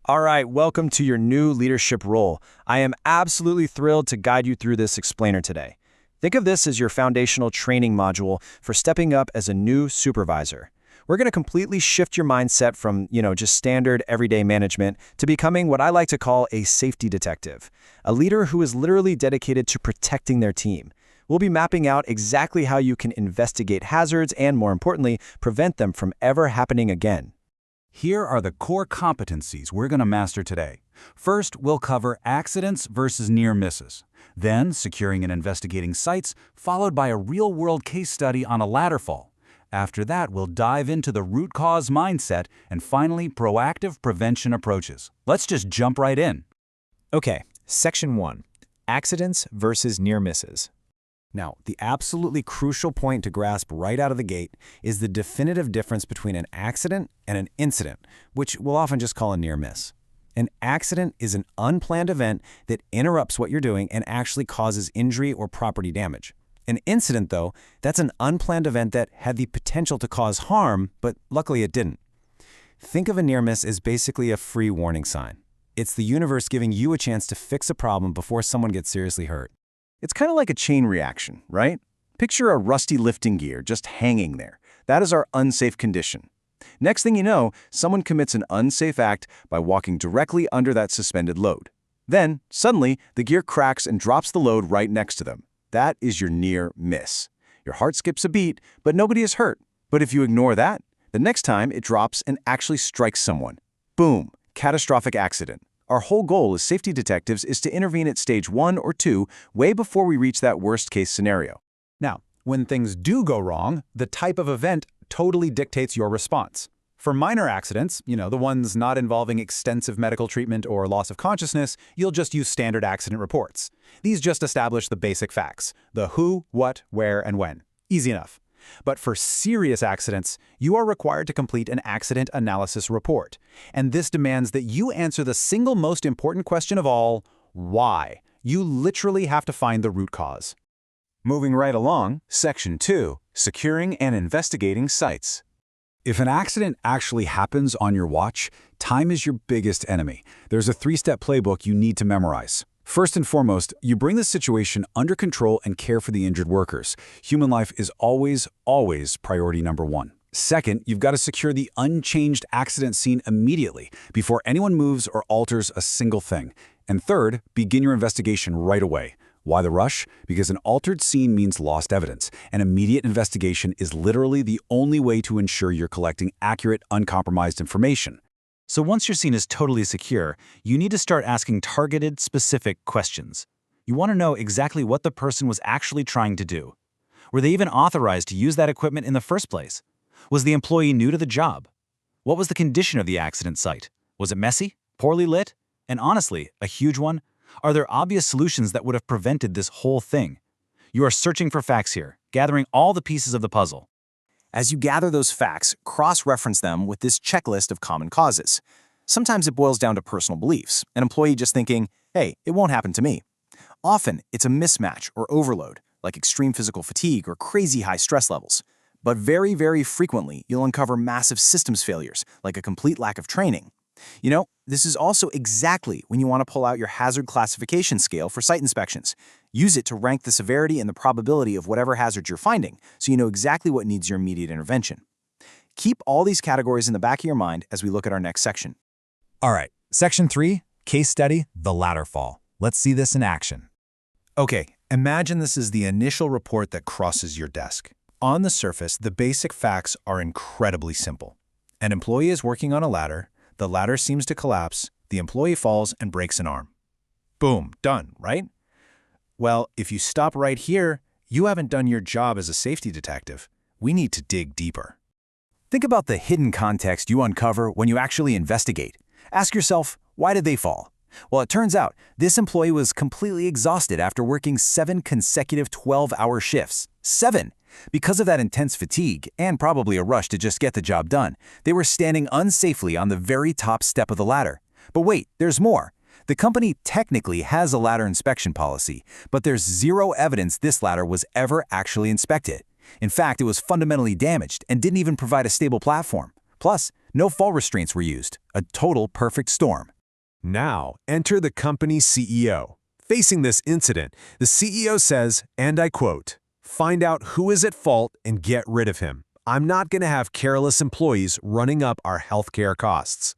All right, welcome to your new leadership role. I am absolutely thrilled to guide you through this explainer today. Think of this as your foundational training module for stepping up as a new supervisor. We're going to completely shift your mindset from, just standard everyday management to becoming what I like to call a safety detective, a leader who is literally dedicated to protecting their team. We'll be mapping out exactly how you can investigate hazards and, more importantly, prevent them from ever happening again. Here are the core competencies we're going to master today. First, we'll cover accidents versus near misses. Then, securing and investigating sites, followed by a real-world case study on a ladder fall. After that, we'll dive into the root cause mindset and finally, proactive prevention approaches. Let's just jump right in. Okay, Section 1. Accidents versus near misses. Now, the absolutely crucial point to grasp right out of the gate is the definitive difference between an accident and an incident, which we'll often just call a near miss. An accident is an unplanned event that interrupts what you're doing and actually causes injury or property damage. An incident, though, that's an unplanned event that had the potential to cause harm, but luckily it didn't. Think of a near miss as basically a free warning sign. It's the universe giving you a chance to fix a problem before someone gets seriously hurt. It's kind of like a chain reaction, right? Picture a rusty lifting gear just hanging there. That is our unsafe condition. Next thing you know, someone commits an unsafe act by walking directly under that suspended load. Then, suddenly, the gear cracks and drops the load right next to them. That is your near miss. Your heart skips a beat, but nobody is hurt. But if you ignore that, the next time it drops and actually strikes someone. Boom, catastrophic accident. Our whole goal as safety detectives is to intervene at stage 1 or 2 way before we reach that worst-case scenario. Now, when things do go wrong, the type of event totally dictates your response. For minor accidents, the ones not involving extensive medical treatment or loss of consciousness, you'll just use standard accident reports. These just establish the basic facts: the who, what, where, and when. Easy enough. But for serious accidents, you are required to complete an accident analysis report. And this demands that you answer the single most important question of all: why? You literally have to find the root cause. Moving right along, Section 2, Securing and Investigating Sites. If an accident actually happens on your watch, time is your biggest enemy. There's a 3-step playbook you need to memorize. First and foremost, you bring the situation under control and care for the injured workers. Human life is always priority number 1. Second, you've got to secure the unchanged accident scene immediately, before anyone moves or alters a single thing. And third, begin your investigation right away. Why the rush? Because an altered scene means lost evidence. An immediate investigation is literally the only way to ensure you're collecting accurate, uncompromised information. So once your scene is totally secure, you need to start asking targeted, specific questions. You want to know exactly what the person was actually trying to do. Were they even authorized to use that equipment in the first place? Was the employee new to the job? What was the condition of the accident site? Was it messy? Poorly lit? And honestly, a huge one, are there obvious solutions that would have prevented this whole thing? You are searching for facts here, gathering all the pieces of the puzzle. As you gather those facts, cross-reference them with this checklist of common causes. Sometimes it boils down to personal beliefs, an employee just thinking, hey, it won't happen to me. Often, it's a mismatch or overload, like extreme physical fatigue or crazy high stress levels. But very, very frequently, you'll uncover massive systems failures, like a complete lack of training. This is also exactly when you want to pull out your hazard classification scale for site inspections. Use it to rank the severity and the probability of whatever hazard you're finding, so you know exactly what needs your immediate intervention. Keep all these categories in the back of your mind as we look at our next section. All right, Section 3, Case Study, the ladder fall. Let's see this in action. Okay, imagine this is the initial report that crosses your desk. On the surface, the basic facts are incredibly simple. An employee is working on a ladder. The ladder seems to collapse, the employee falls and breaks an arm. Boom, done, right? Well, if you stop right here, you haven't done your job as a safety detective. We need to dig deeper. Think about the hidden context you uncover when you actually investigate. Ask yourself, why did they fall? Well, it turns out this employee was completely exhausted after working 7 consecutive 12-hour shifts. 7! Because of that intense fatigue, and probably a rush to just get the job done, they were standing unsafely on the very top step of the ladder. But wait, there's more. The company technically has a ladder inspection policy, but there's zero evidence this ladder was ever actually inspected. In fact, it was fundamentally damaged and didn't even provide a stable platform. Plus, no fall restraints were used. A total perfect storm. Now, enter the company's CEO. Facing this incident, the CEO says, and I quote, "Find out who is at fault and get rid of him. I'm not going to have careless employees running up our healthcare costs."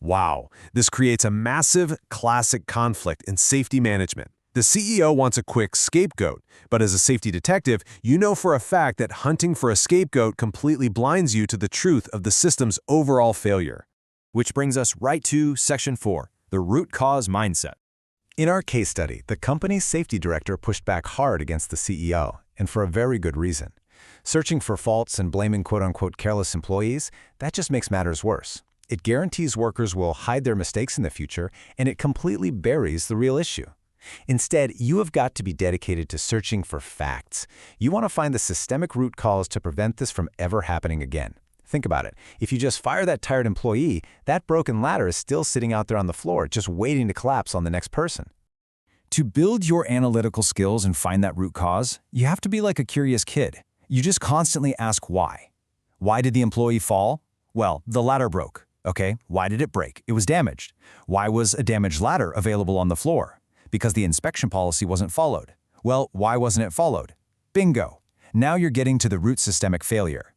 Wow, this creates a massive classic conflict in safety management. The CEO wants a quick scapegoat, but as a safety detective, you know for a fact that hunting for a scapegoat completely blinds you to the truth of the system's overall failure. Which brings us right to Section 4, the root cause mindset. In our case study, the company's safety director pushed back hard against the CEO, and for a very good reason. Searching for faults and blaming quote-unquote careless employees, that just makes matters worse. It guarantees workers will hide their mistakes in the future, and it completely buries the real issue. Instead, you have got to be dedicated to searching for facts. You want to find the systemic root cause to prevent this from ever happening again. Think about it. If you just fire that tired employee, that broken ladder is still sitting out there on the floor, just waiting to collapse on the next person. To build your analytical skills and find that root cause, you have to be like a curious kid. You just constantly ask why. Why did the employee fall? Well, the ladder broke. Okay, why did it break? It was damaged. Why was a damaged ladder available on the floor? Because the inspection policy wasn't followed. Well, why wasn't it followed? Bingo! Now you're getting to the root systemic failure.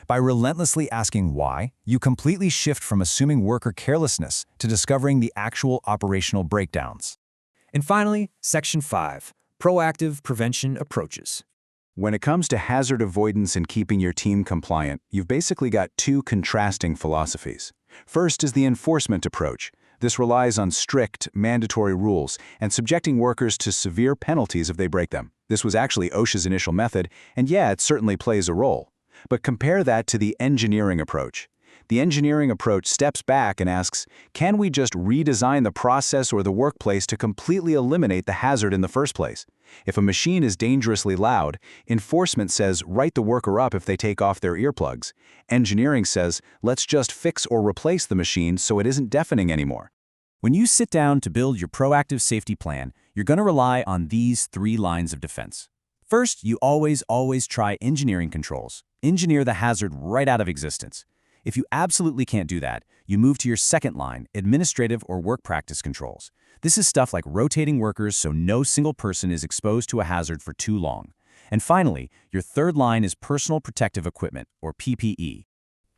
By relentlessly asking why, you completely shift from assuming worker carelessness to discovering the actual operational breakdowns. And finally, Section 5, proactive prevention approaches. When it comes to hazard avoidance and keeping your team compliant, you've basically got two contrasting philosophies. First is the enforcement approach. This relies on strict, mandatory rules and subjecting workers to severe penalties if they break them. This was actually OSHA's initial method, and yeah, it certainly plays a role. But compare that to the engineering approach. The engineering approach steps back and asks, can we just redesign the process or the workplace to completely eliminate the hazard in the first place? If a machine is dangerously loud, enforcement says write the worker up if they take off their earplugs. Engineering says let's just fix or replace the machine so it isn't deafening anymore. When you sit down to build your proactive safety plan, you're going to rely on these 3 lines of defense. First, you always try engineering controls. Engineer the hazard right out of existence. If you absolutely can't do that, you move to your second line, administrative or work practice controls. This is stuff like rotating workers so no single person is exposed to a hazard for too long. And finally, your third line is personal protective equipment, or PPE.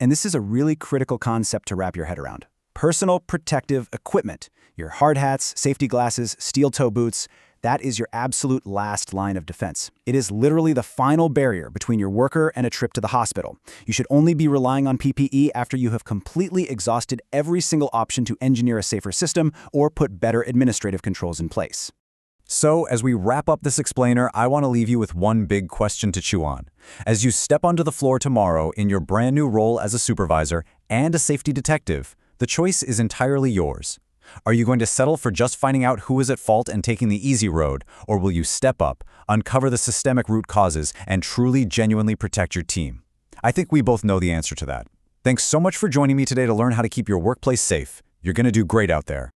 And this is a really critical concept to wrap your head around. Personal protective equipment. Your hard hats, safety glasses, steel toe boots. That is your absolute last line of defense. It is literally the final barrier between your worker and a trip to the hospital. You should only be relying on PPE after you have completely exhausted every single option to engineer a safer system or put better administrative controls in place. So, as we wrap up this explainer, I want to leave you with one big question to chew on. As you step onto the floor tomorrow in your brand new role as a supervisor and a safety detective, the choice is entirely yours. Are you going to settle for just finding out who is at fault and taking the easy road, or will you step up, uncover the systemic root causes, and truly, genuinely protect your team? I think we both know the answer to that. Thanks so much for joining me today to learn how to keep your workplace safe. You're going to do great out there.